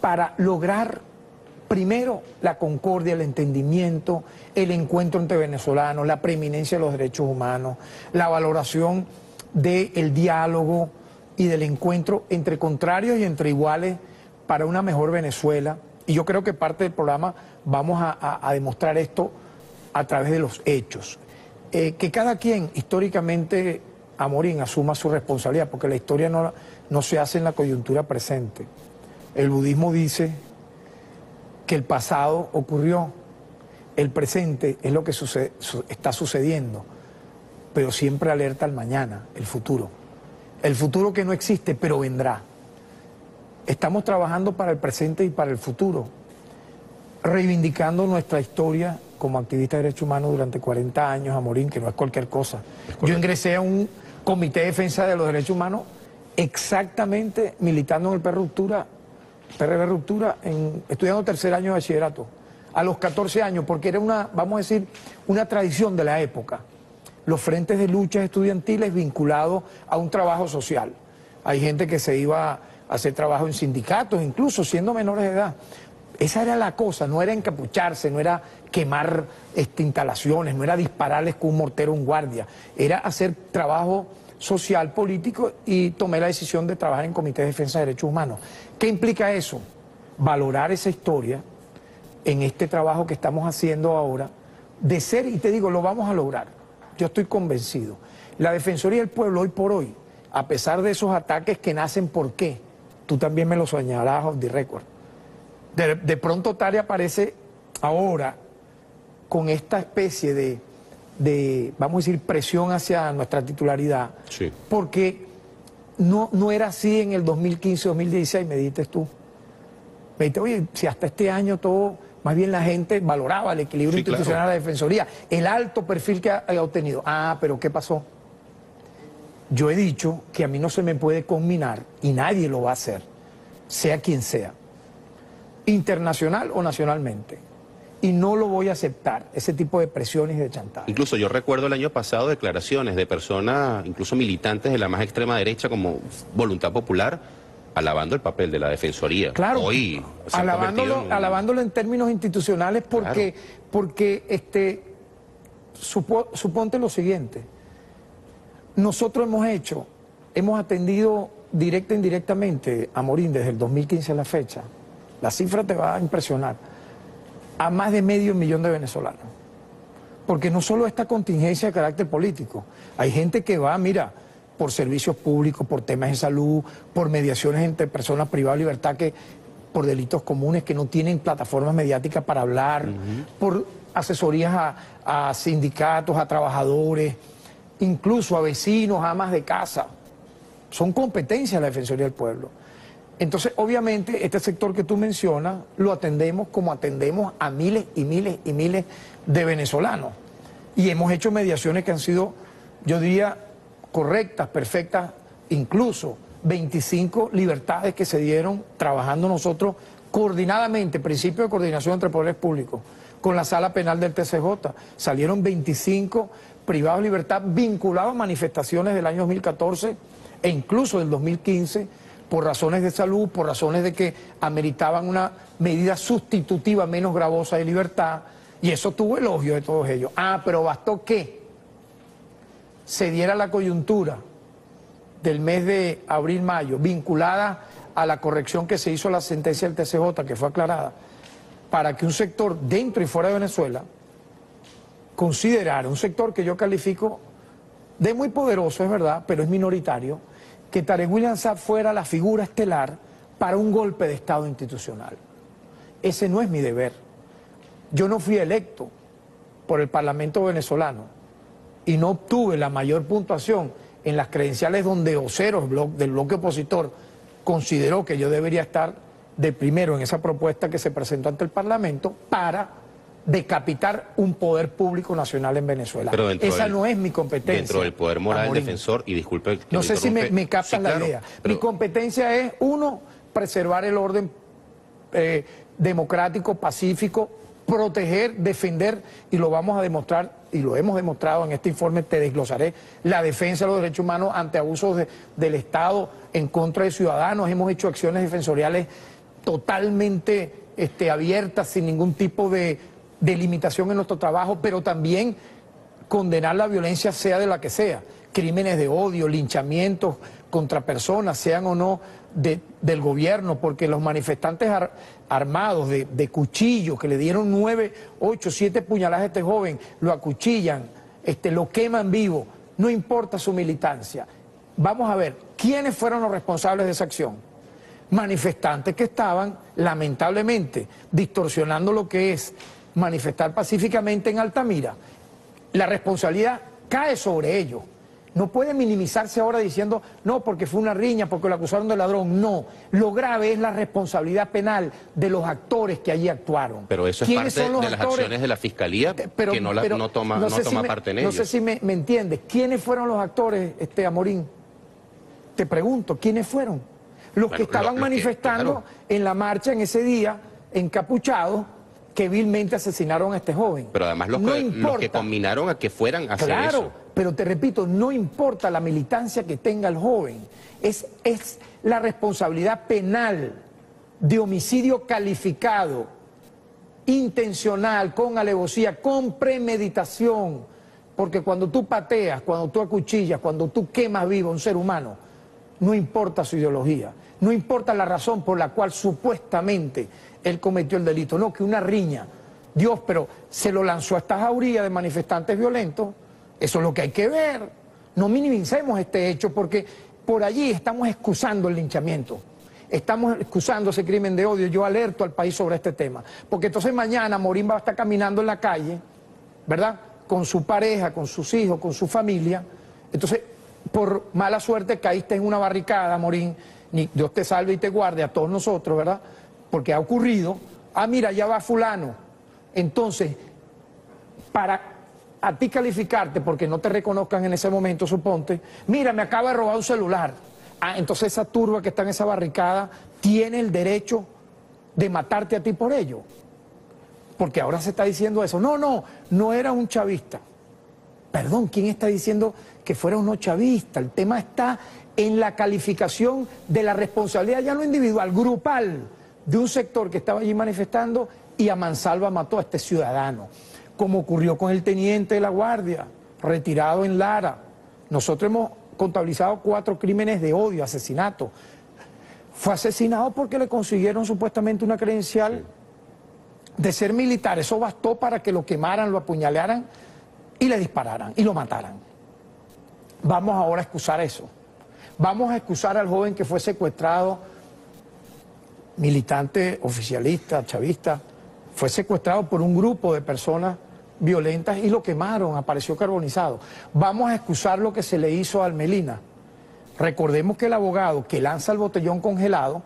para lograr primero la concordia, el entendimiento, el encuentro entre venezolanos, la preeminencia de los derechos humanos, la valoración del diálogo y del encuentro entre contrarios y entre iguales para una mejor Venezuela. Y yo creo que parte del programa vamos a demostrar esto a través de los hechos. Que cada quien históricamente, Amorín, asuma su responsabilidad, porque la historia no se hace en la coyuntura presente. El budismo dice que el pasado ocurrió, el presente es lo que está sucediendo, pero siempre alerta al mañana, el futuro. El futuro que no existe, pero vendrá. Estamos trabajando para el presente y para el futuro, reivindicando nuestra historia como activista de derechos humanos durante 40 años, Amorín, que no es cualquier cosa. Yo ingresé a un comité de defensa de los derechos humanos exactamente militando en el PRB Ruptura, estudiando tercer año de bachillerato, a los 14 años, porque era una, vamos a decir, una tradición de la época. Los frentes de luchas estudiantiles vinculados a un trabajo social. Hay gente que se iba a hacer trabajo en sindicatos, incluso siendo menores de edad. Esa era la cosa, no era encapucharse, no era quemar instalaciones, no era dispararles con un mortero a un guardia, era hacer trabajo social, político, y tomé la decisión de trabajar en Comité de Defensa de Derechos Humanos. ¿Qué implica eso? Valorar esa historia en este trabajo que estamos haciendo ahora, de ser, y te digo, lo vamos a lograr. Yo estoy convencido. La Defensoría del Pueblo hoy por hoy, a pesar de esos ataques que nacen, ¿por qué? Tú también me lo señalabas off the record. De pronto Tare aparece ahora con esta especie de, vamos a decir, presión hacia nuestra titularidad, sí, porque no era así en el 2015-2016, me dijiste tú. Me dijiste, oye, si hasta este año todo, más bien la gente valoraba el equilibrio institucional, claro, de la Defensoría, el alto perfil que ha obtenido. Ah, pero ¿qué pasó? Yo he dicho que a mí no se me puede conminar, y nadie lo va a hacer, sea quien sea, internacional o nacionalmente. Y no lo voy a aceptar, ese tipo de presiones y de chantaje. Incluso yo recuerdo el año pasado declaraciones de personas, incluso militantes de la más extrema derecha como Voluntad Popular, alabando el papel de la Defensoría. Claro, hoy alabándolo en términos institucionales porque, claro, porque suponte lo siguiente, nosotros hemos atendido directa e indirectamente, Amorín, desde el 2015 a la fecha, la cifra te va a impresionar, a más de 500.000 de venezolanos. Porque no solo esta contingencia de carácter político, hay gente que va, mira, por servicios públicos, por temas de salud, por mediaciones entre personas privadas de libertad, por delitos comunes que no tienen plataformas mediáticas para hablar, por asesorías a sindicatos, a trabajadores, incluso a vecinos, a amas de casa. Son competencias de la Defensoría del Pueblo. Entonces, obviamente, este sector que tú mencionas lo atendemos como atendemos a miles y miles y miles de venezolanos. Y hemos hecho mediaciones que han sido, yo diría, correctas, perfectas, incluso 25 libertades que se dieron trabajando nosotros coordinadamente, principio de coordinación entre poderes públicos, con la sala penal del TCJ. Salieron 25 privados de libertad vinculados a manifestaciones del año 2014 e incluso del 2015, por razones de salud, por razones de que ameritaban una medida sustitutiva menos gravosa de libertad, y eso tuvo elogio de todos ellos. Ah, pero bastó que se diera la coyuntura del mes de abril-mayo, vinculada a la corrección que se hizo a la sentencia del TCJ, que fue aclarada, para que un sector dentro y fuera de Venezuela considerara, un sector que yo califico de muy poderoso, es verdad, pero es minoritario, que Tarek William Saab fuera la figura estelar para un golpe de Estado institucional. Ese no es mi deber. Yo no fui electo por el Parlamento venezolano y no obtuve la mayor puntuación en las credenciales donde voceros del bloque opositor consideró que yo debería estar de primero en esa propuesta que se presentó ante el Parlamento para decapitar un poder público nacional en Venezuela. Esa no es mi competencia. Dentro del poder moral del defensor, y disculpe que no sé si me captan la idea. Pero mi competencia es, uno, preservar el orden democrático, pacífico, proteger, defender, y lo vamos a demostrar, y lo hemos demostrado en este informe, te desglosaré, la defensa de los derechos humanos ante abusos del Estado en contra de ciudadanos. Hemos hecho acciones defensoriales totalmente abierta, sin ningún tipo de limitación en nuestro trabajo, pero también condenar la violencia sea de la que sea, crímenes de odio, linchamientos contra personas, sean o no del gobierno, porque los manifestantes armados de cuchillos que le dieron 9, 8, 7 puñaladas a este joven, lo acuchillan, lo queman vivo, no importa su militancia. Vamos a ver, ¿quiénes fueron los responsables de esa acción? Manifestantes que estaban, lamentablemente, distorsionando lo que es manifestar pacíficamente en Altamira. La responsabilidad cae sobre ellos. No puede minimizarse ahora diciendo, no, porque fue una riña, porque lo acusaron de ladrón. No, lo grave es la responsabilidad penal de los actores que allí actuaron. Pero eso es parte de las acciones de la Fiscalía, que no toma parte en ello. No sé si me entiendes. ¿Quiénes fueron los actores, Amorín? Te pregunto, ¿quiénes fueron? Los que estaban manifestando en la marcha en ese día, encapuchados, que vilmente asesinaron a este joven. Pero además los que combinaron a que fueran a hacer eso. Claro, pero te repito, no importa la militancia que tenga el joven, es la responsabilidad penal de homicidio calificado, intencional, con alevosía, con premeditación, porque cuando tú pateas, cuando tú acuchillas, cuando tú quemas vivo a un ser humano, no importa su ideología, no importa la razón por la cual supuestamente él cometió el delito, no, que una riña. Dios, pero se lo lanzó a esta jauría de manifestantes violentos, eso es lo que hay que ver. No minimicemos este hecho porque por allí estamos excusando el linchamiento, estamos excusando ese crimen de odio. Yo alerto al país sobre este tema, porque entonces mañana Morín va a estar caminando en la calle, ¿verdad?, con su pareja, con sus hijos, con su familia. Entonces, por mala suerte caíste en una barricada, Morín, Dios te salve y te guarde a todos nosotros, ¿verdad?, porque ha ocurrido. Ah, mira, ya va fulano. Entonces, para a ti calificarte, porque no te reconozcan en ese momento, suponte, mira, me acaba de robar un celular. Ah, entonces esa turba que está en esa barricada tiene el derecho de matarte a ti por ello. Porque ahora se está diciendo eso. No era un chavista. Perdón, ¿quién está diciendo que fuera un no chavista? El tema está en la calificación de la responsabilidad, ya no individual, grupal, de un sector que estaba allí manifestando y a mansalva mató a este ciudadano, como ocurrió con el teniente de la Guardia, retirado en Lara. Nosotros hemos contabilizado 4 crímenes de odio, asesinato. Fue asesinado porque le consiguieron supuestamente una credencial de ser militar. Eso bastó para que lo quemaran, lo apuñalearan y le dispararan y lo mataran. Vamos ahora a excusar eso. Vamos a excusar al joven que fue secuestrado, militante, oficialista, chavista, fue secuestrado por un grupo de personas violentas y lo quemaron, apareció carbonizado. Vamos a excusar lo que se le hizo a Almelina. Recordemos que el abogado que lanza el botellón congelado,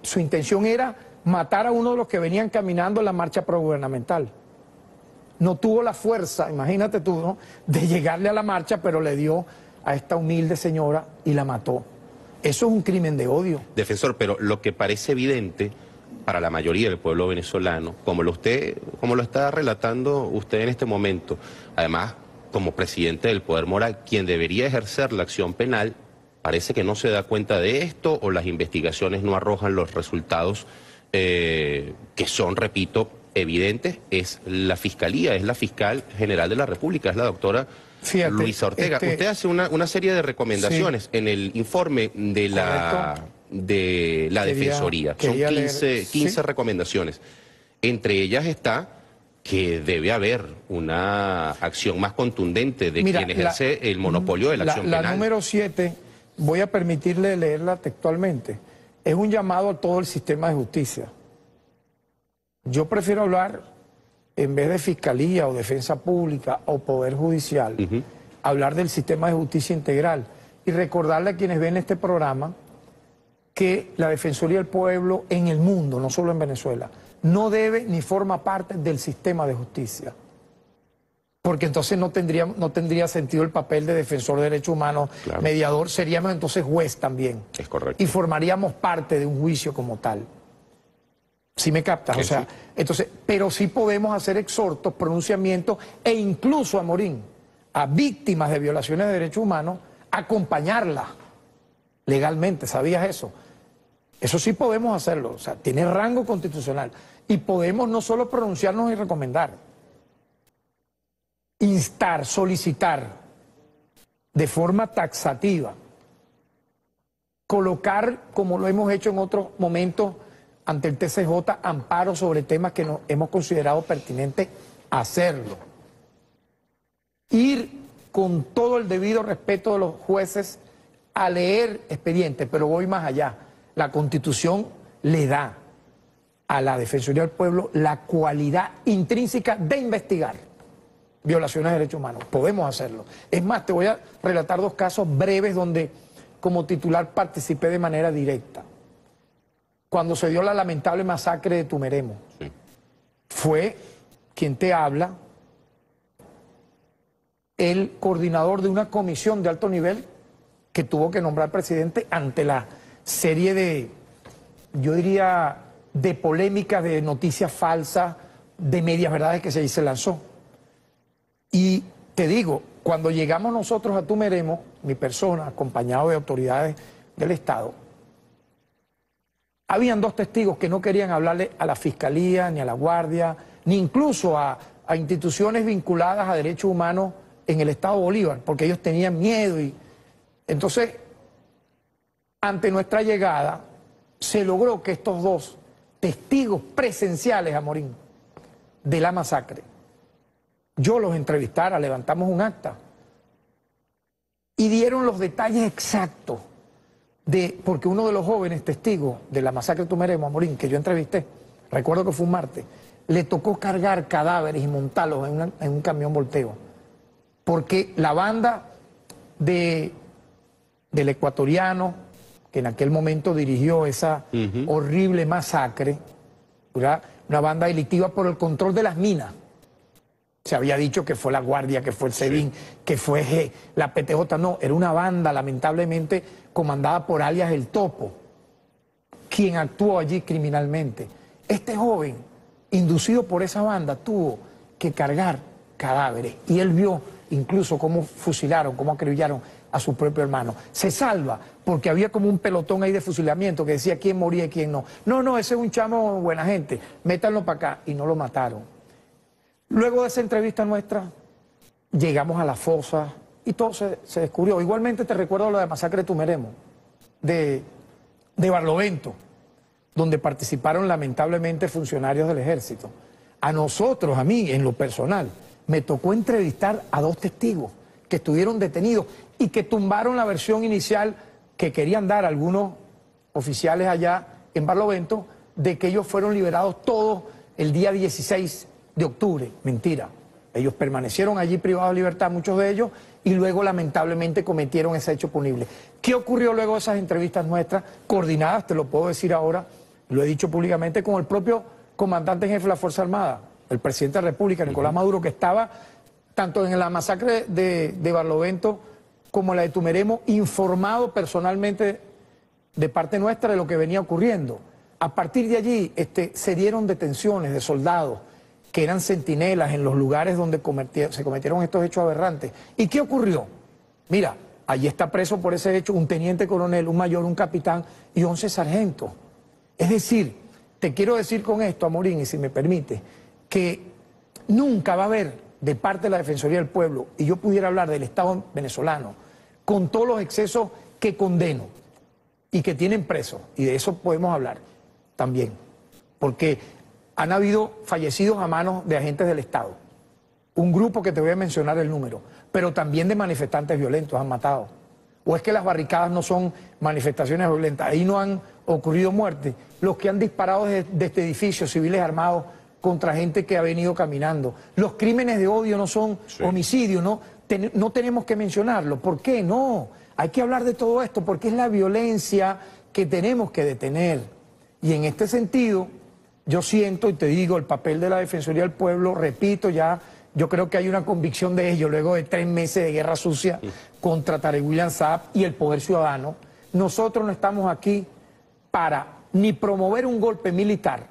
su intención era matar a uno de los que venían caminando en la marcha progubernamental. No tuvo la fuerza, imagínate tú, ¿no?, de llegarle a la marcha, pero le dio a esta humilde señora y la mató. Eso es un crimen de odio. Defensor, pero lo que parece evidente para la mayoría del pueblo venezolano, como lo está relatando usted en este momento, además como presidente del poder moral, quien debería ejercer la acción penal, parece que no se da cuenta de esto o las investigaciones no arrojan los resultados que son, repito, evidentes. Es la Fiscalía, es la Fiscal General de la República, es la doctora Luisa Ortega. Usted hace una serie de recomendaciones en el informe de la Defensoría. Son 15 recomendaciones. Entre ellas está que debe haber una acción más contundente de quien ejerce el monopolio de la acción penal. La número 7, voy a permitirle leerla textualmente, es un llamado a todo el sistema de justicia. Yo prefiero hablar, en vez de Fiscalía o Defensa Pública o Poder Judicial, hablar del sistema de justicia integral y recordarle a quienes ven este programa que la Defensoría del Pueblo en el mundo, no solo en Venezuela, no debe ni forma parte del sistema de justicia. Porque entonces no tendría sentido el papel de defensor de derechos humanos, mediador, seríamos entonces juez también. Es correcto. Y formaríamos parte de un juicio como tal. ¿Sí me captas? O sea, entonces, pero sí podemos hacer exhortos, pronunciamientos e incluso, Amorín, a víctimas de violaciones de derechos humanos, acompañarlas legalmente. ¿Sabías eso? Eso sí podemos hacerlo, o sea, tiene rango constitucional. Y podemos no solo pronunciarnos y recomendar, instar, solicitar de forma taxativa, colocar, como lo hemos hecho en otros momentos ante el TCJ, amparos sobre temas que no hemos considerado pertinente hacerlo. Ir con todo el debido respeto de los jueces a leer expedientes, pero voy más allá. La Constitución le da a la Defensoría del Pueblo la cualidad intrínseca de investigar violaciones de derechos humanos. Podemos hacerlo. Es más, te voy a relatar 2 casos breves donde como titular participé de manera directa. Cuando se dio la lamentable masacre de Tumeremo, sí, fue quien te habla el coordinador de una comisión de alto nivel que tuvo que nombrar presidente ante la serie de, yo diría, de polémicas, de noticias falsas, de medias verdades que se lanzó. Y te digo, cuando llegamos nosotros a Tumeremo, mi persona, acompañado de autoridades del Estado, habían 2 testigos que no querían hablarle a la Fiscalía, ni a la Guardia, ni incluso a instituciones vinculadas a derechos humanos en el Estado Bolívar, porque ellos tenían miedo. Y entonces, ante nuestra llegada, se logró que estos 2 testigos presenciales, Amorín, de la masacre, yo los entrevistara, levantamos un acta y dieron los detalles exactos de, porque uno de los jóvenes testigos de la masacre de Tumeremo, Amorín, que yo entrevisté, recuerdo que fue un martes, le tocó cargar cadáveres y montarlos en un camión volteo, porque la banda del ecuatoriano, que en aquel momento dirigió esa horrible masacre, ¿verdad?, una banda delictiva por el control de las minas. Se había dicho que fue la Guardia, que fue el SEBIN, sí, que fue la PTJ. No, era una banda lamentablemente comandada por alias El Topo, quien actuó allí criminalmente. Este joven, inducido por esa banda, tuvo que cargar cadáveres y él vio incluso cómo fusilaron, cómo acribillaron a su propio hermano. Se salva porque había como un pelotón ahí de fusilamiento que decía quién moría y quién no. No, ese es un chamo buena gente, métanlo para acá, y no lo mataron. Luego de esa entrevista nuestra, llegamos a la fosa y todo se descubrió. Igualmente te recuerdo lo de la masacre de Tumeremo, de Barlovento, donde participaron lamentablemente funcionarios del ejército. A nosotros, a mí, en lo personal, me tocó entrevistar a 2 testigos que estuvieron detenidos y que tumbaron la versión inicial que querían dar algunos oficiales allá en Barlovento, de que ellos fueron liberados todos el día 16 de octubre. Mentira. Ellos permanecieron allí privados de libertad, muchos de ellos, y luego lamentablemente cometieron ese hecho punible. ¿Qué ocurrió luego de esas entrevistas nuestras, coordinadas, te lo puedo decir ahora, lo he dicho públicamente, con el propio comandante en jefe de la Fuerza Armada, el presidente de la República, Nicolás Maduro, que estaba tanto en la masacre de Barlovento como en la de Tumeremo, informado personalmente de parte nuestra de lo que venía ocurriendo. A partir de allí se dieron detenciones de soldados que eran centinelas en los lugares donde se cometieron estos hechos aberrantes. ¿Y qué ocurrió? Mira, allí está preso por ese hecho un teniente coronel, un mayor, un capitán y 11 sargentos. Es decir, te quiero decir con esto, Amorín, y si me permite, que nunca va a haber de parte de la Defensoría del Pueblo, y yo pudiera hablar del Estado venezolano, con todos los excesos que condeno y que tienen presos, y de eso podemos hablar también, porque han habido fallecidos a manos de agentes del Estado, un grupo que te voy a mencionar el número, pero también de manifestantes violentos han matado. ¿O es que las barricadas no son manifestaciones violentas? Ahí no han ocurrido muertes. Los que han disparado de este edificio, civiles armados contra gente que ha venido caminando. Los crímenes de odio no son homicidios, ¿no? No tenemos que mencionarlo. ¿Por qué? No. Hay que hablar de todo esto porque es la violencia que tenemos que detener. Y en este sentido, yo siento y te digo, el papel de la Defensoría del Pueblo, repito ya, yo creo que hay una convicción de ello luego de 3 meses de guerra sucia contra Tarek William Saab y el Poder Ciudadano. Nosotros no estamos aquí para ni promover un golpe militar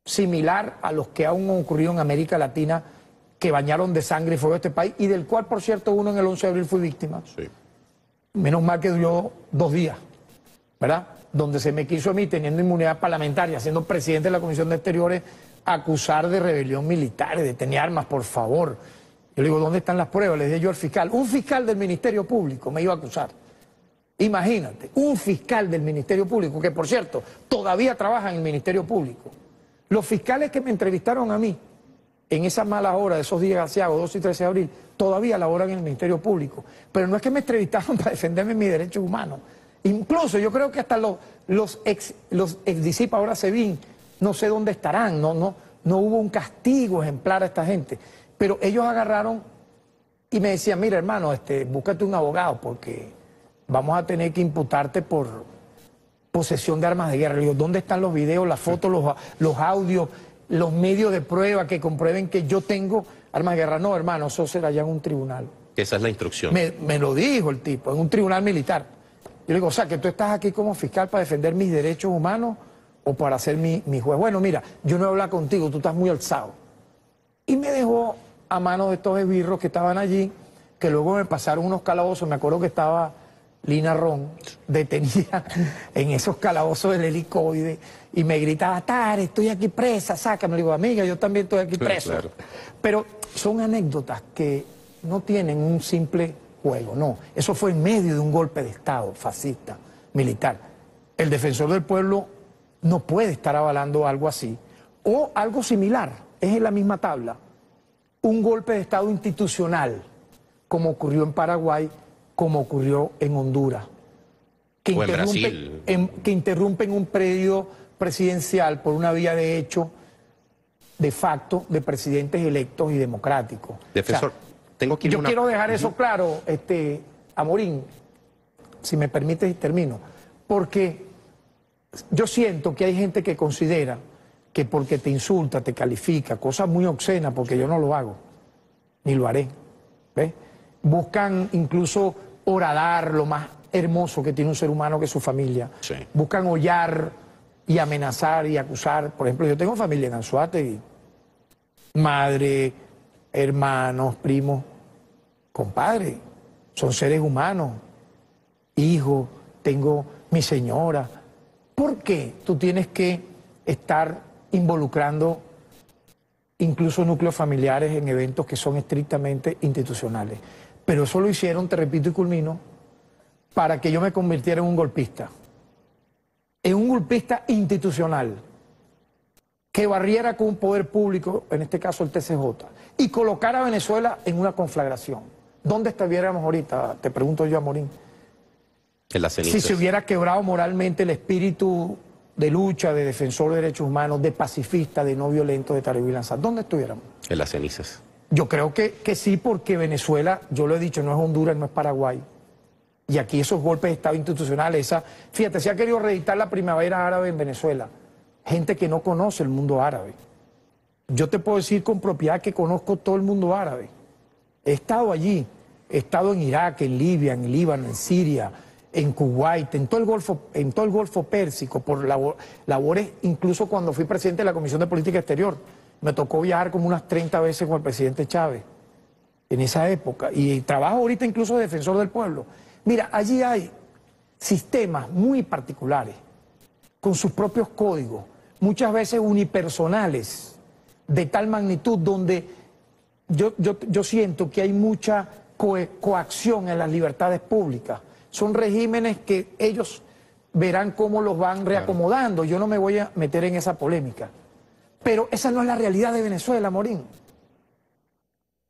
similar a los que aún han ocurrido en América Latina, que bañaron de sangre y fuego este país, y del cual, por cierto, uno en el 11 de abril fue víctima. Sí. Menos mal que duró 2 días, ¿verdad? donde se me quiso a mí, teniendo inmunidad parlamentaria, siendo presidente de la Comisión de Exteriores, acusar de rebelión militar, de tener armas, por favor. Yo le digo, ¿dónde están las pruebas? Le dije yo al fiscal. Un fiscal del Ministerio Público me iba a acusar. Imagínate, un fiscal del Ministerio Público, que por cierto, todavía trabaja en el Ministerio Público. Los fiscales que me entrevistaron a mí, en esas malas horas, de esos días gaseados, 12 y 13 de abril, todavía laboran en el Ministerio Público. Pero no es que me entrevistaron para defenderme mis derechos humanos. Incluso yo creo que hasta los ex discípulos ahora SEBIN, no sé dónde estarán, no hubo un castigo ejemplar a esta gente. Pero ellos agarraron y me decían, mira hermano, búscate un abogado porque vamos a tener que imputarte por posesión de armas de guerra. Le digo, ¿dónde están los videos, las fotos, los audios, los medios de prueba que comprueben que yo tengo armas de guerra? No, hermano, eso será ya en un tribunal. Esa es la instrucción. Me lo dijo el tipo, en un tribunal militar. Yo le digo, o sea, que tú estás aquí como fiscal para defender mis derechos humanos o para ser mi juez. Bueno, mira, yo no voy a hablar contigo, tú estás muy alzado. Y me dejó a mano de estos esbirros que estaban allí, que luego me pasaron unos calabozos. Me acuerdo que estaba Lina Ron detenida en esos calabozos del helicoide y me gritaba, Tare, estoy aquí presa, sácame. Le digo, amiga, yo también estoy aquí preso. Claro. Pero son anécdotas que no tienen un simple juego, no. Eso fue en medio de un golpe de Estado fascista, militar. El defensor del pueblo no puede estar avalando algo así o algo similar, es en la misma tabla. Un golpe de Estado institucional, como ocurrió en Paraguay, como ocurrió en Honduras, que interrumpen un periodo presidencial por una vía de hecho de facto de presidentes electos y democráticos. Defensor, o sea, tengo que ir yo quiero dejar eso claro, Amorín, si me permite termino, porque yo siento que hay gente que considera que porque te insulta, te califica, cosas muy obscenas, porque yo no lo hago, ni lo haré, ¿ves? Buscan incluso horadar lo más hermoso que tiene un ser humano, que es su familia. Sí. Buscan hollar y amenazar y acusar. Por ejemplo, yo tengo familia en Anzoátegui, madre, hermanos, primos, compadre, son seres humanos, hijos, tengo mi señora. ¿Por qué tú tienes que estar involucrando incluso núcleos familiares en eventos que son estrictamente institucionales? Pero eso lo hicieron, te repito y culmino, para que yo me convirtiera en un golpista institucional, que barriera con un poder público, en este caso el TCJ, y colocara a Venezuela en una conflagración. ¿Dónde estuviéramos ahorita? Te pregunto yo, Amorín. En las cenizas. Si se hubiera quebrado moralmente el espíritu de lucha, de defensor de derechos humanos, de pacifista, de no violento, de Tareq Lanza, ¿dónde estuviéramos? En las cenizas. Yo creo que sí, porque Venezuela, yo lo he dicho, no es Honduras, no es Paraguay. Y aquí esos golpes de Estado institucionales, fíjate, se ha querido reeditar la primavera árabe en Venezuela. Gente que no conoce el mundo árabe. Yo te puedo decir con propiedad que conozco todo el mundo árabe. He estado allí, he estado en Irak, en Libia, en Líbano, en Siria, en Kuwait, en todo el Golfo Pérsico, por labores, incluso cuando fui presidente de la Comisión de Política Exterior. Me tocó viajar como unas 30 veces con el presidente Chávez, en esa época. Y trabajo ahorita incluso de defensor del pueblo. Mira, allí hay sistemas muy particulares, con sus propios códigos, muchas veces unipersonales, de tal magnitud donde yo siento que hay mucha coacción en las libertades públicas. Son regímenes que ellos verán cómo los van reacomodando. Yo no me voy a meter en esa polémica. Pero esa no es la realidad de Venezuela, Morín.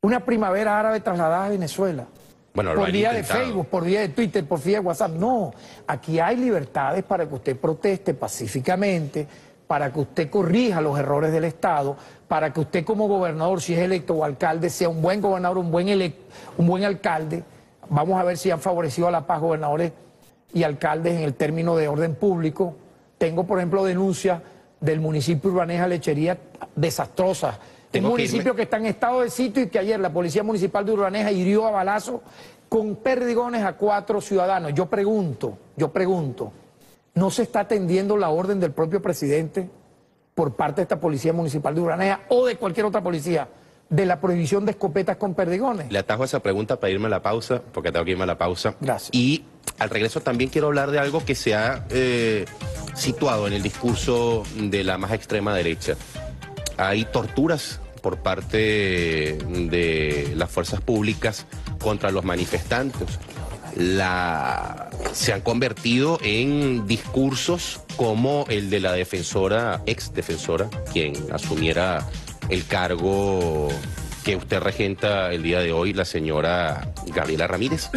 Una primavera árabe trasladada a Venezuela. Bueno, por vía de Facebook, por vía de Twitter, por vía de WhatsApp. No, aquí hay libertades para que usted proteste pacíficamente, para que usted corrija los errores del Estado, para que usted como gobernador, si es electo o alcalde, sea un buen gobernador, un buen alcalde. Vamos a ver si han favorecido a la paz gobernadores y alcaldes en el término de orden público. Tengo, por ejemplo, denuncias del municipio Urbaneja Lechería desastrosas. Un municipio que está en estado de sitio y que ayer la Policía Municipal de Urbaneja hirió a balazo con perdigones a 4 ciudadanos. Yo pregunto, ¿no se está atendiendo la orden del propio presidente por parte de esta Policía Municipal de Urbaneja o de cualquier otra policía de la prohibición de escopetas con perdigones? Le atajo esa pregunta para irme a la pausa, porque tengo que irme a la pausa. Gracias. Y al regreso también quiero hablar de algo que se ha situado en el discurso de la más extrema derecha. Hay torturas por parte de las fuerzas públicas contra los manifestantes. Se han convertido en discursos como el de la defensora, ex defensora, quien asumiera el cargo que usted regenta el día de hoy, la señora Gabriela Ramírez.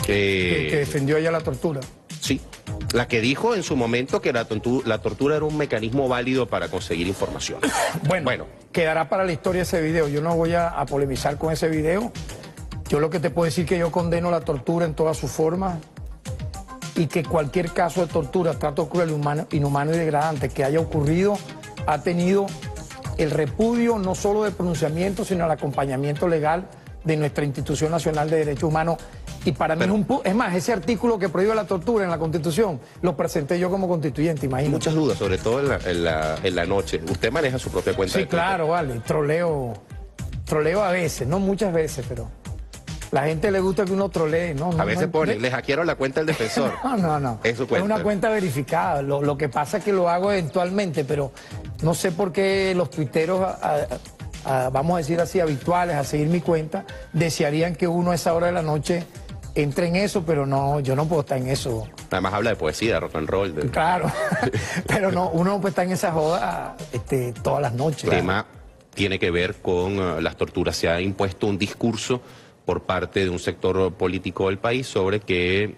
Que defendió ella la tortura. Sí, la que dijo en su momento que la tortura era un mecanismo válido para conseguir información. Bueno, quedará para la historia ese video. Yo no voy a polemizar con ese video. Yo lo que te puedo decir es que yo condeno la tortura en todas sus formas y que cualquier caso de tortura, trato cruel, inhumano y degradante que haya ocurrido ha tenido el repudio no solo del pronunciamiento, sino el acompañamiento legal de nuestra Institución Nacional de Derechos Humanos. Y para mí es más, ese artículo que prohíbe la tortura en la Constitución lo presenté yo como constituyente, imagínate. Muchas dudas, sobre todo en la noche. Usted maneja su propia cuenta de Twitter. Sí, claro, vale. Troleo a veces, no muchas veces, pero la gente le gusta que uno trolee, ¿no? A veces pone, le hackearon la cuenta del defensor. No. Es su cuenta. Es una cuenta verificada. Lo que pasa es que lo hago eventualmente, pero no sé por qué los tuiteros, vamos a decir así, habituales a seguir mi cuenta, desearían que uno a esa hora de la noche entre en eso, pero no, yo no puedo estar en eso. Además habla de poesía, de rock and roll. Claro, pero no, uno no puede estar en esa joda todas las noches. El tema tiene que ver con las torturas. Se ha impuesto un discurso por parte de un sector político del país sobre que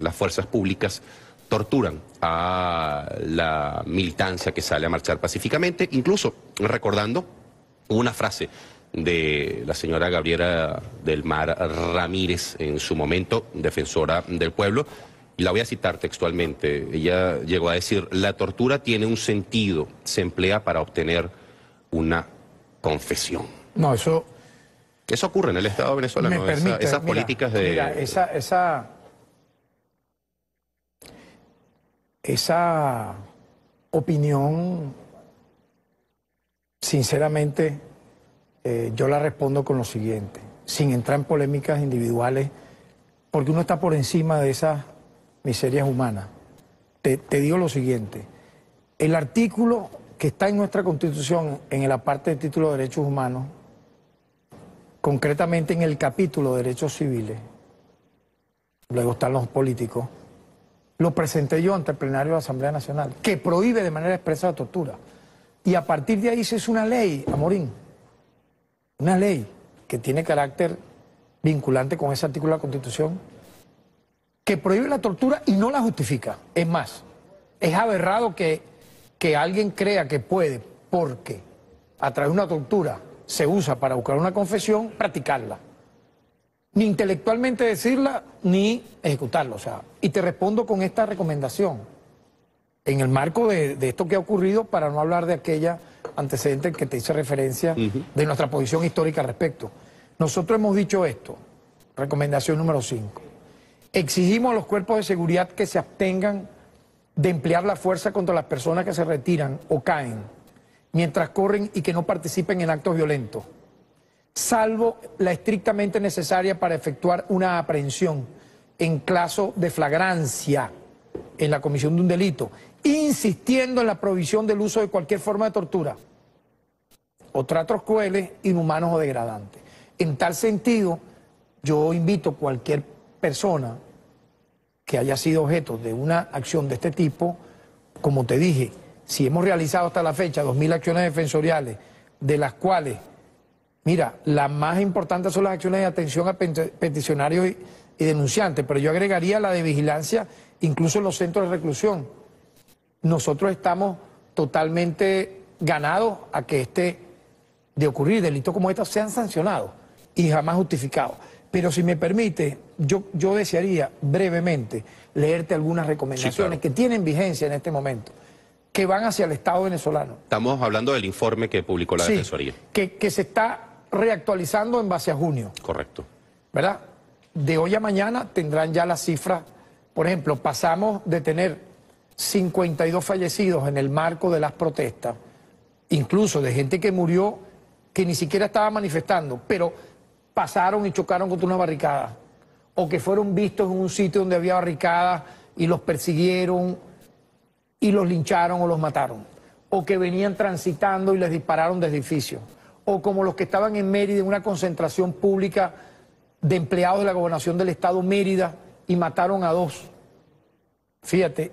las fuerzas públicas torturan a la militancia que sale a marchar pacíficamente, incluso recordando una frase de la señora Gabriela del Mar Ramírez, en su momento defensora del pueblo, y la voy a citar textualmente. Ella llegó a decir: la tortura tiene un sentido, se emplea para obtener una confesión. No, eso ocurre en el Estado venezolano, esas políticas de... Mira, esa opinión, sinceramente, yo la respondo con lo siguiente, sin entrar en polémicas individuales, porque uno está por encima de esas miserias humanas. Te digo lo siguiente, el artículo que está en nuestra Constitución, en la parte de título de derechos humanos, concretamente en el capítulo de derechos civiles, luego están los políticos, lo presenté yo ante el plenario de la Asamblea Nacional, que prohíbe de manera expresa la tortura. Y a partir de ahí se hizo una ley, Amorín, una ley que tiene carácter vinculante con ese artículo de la Constitución, que prohíbe la tortura y no la justifica. Es más, es aberrado que alguien crea que puede, porque a través de una tortura se usa para buscar una confesión, practicarla. Ni intelectualmente decirla, ni ejecutarla. O sea, y te respondo con esta recomendación. En el marco de esto que ha ocurrido, para no hablar de aquella antecedente que te hice referencia, de nuestra posición histórica al respecto. Nosotros hemos dicho esto, recomendación número 5. Exigimos a los cuerpos de seguridad que se abstengan de emplear la fuerza contra las personas que se retiran o caen mientras corren y que no participen en actos violentos, salvo la estrictamente necesaria para efectuar una aprehensión en caso de flagrancia en la comisión de un delito, insistiendo en la prohibición del uso de cualquier forma de tortura o tratos crueles, inhumanos o degradantes. En tal sentido, yo invito a cualquier persona que haya sido objeto de una acción de este tipo, como te dije, si hemos realizado hasta la fecha 2.000 acciones defensoriales, de las cuales, mira, las más importantes son las acciones de atención a peticionarios y denunciantes, pero yo agregaría la de vigilancia incluso en los centros de reclusión. Nosotros estamos totalmente ganados a que de ocurrir delitos como estos sean sancionados y jamás justificados. Pero si me permite, yo desearía brevemente leerte algunas recomendaciones que tienen vigencia en este momento, que van hacia el Estado venezolano. Estamos hablando del informe que publicó la Defensoría. Que se está reactualizando en base a junio. Correcto. ¿Verdad? De hoy a mañana tendrán ya las cifras. Por ejemplo, pasamos de tener 52 fallecidos en el marco de las protestas, incluso de gente que murió que ni siquiera estaba manifestando, pero pasaron y chocaron contra una barricada, o que fueron vistos en un sitio donde había barricadas y los persiguieron y los lincharon o los mataron, o que venían transitando y les dispararon desde edificios, o como los que estaban en Mérida en una concentración pública de empleados de la gobernación del estado Mérida y mataron a 2. Fíjate,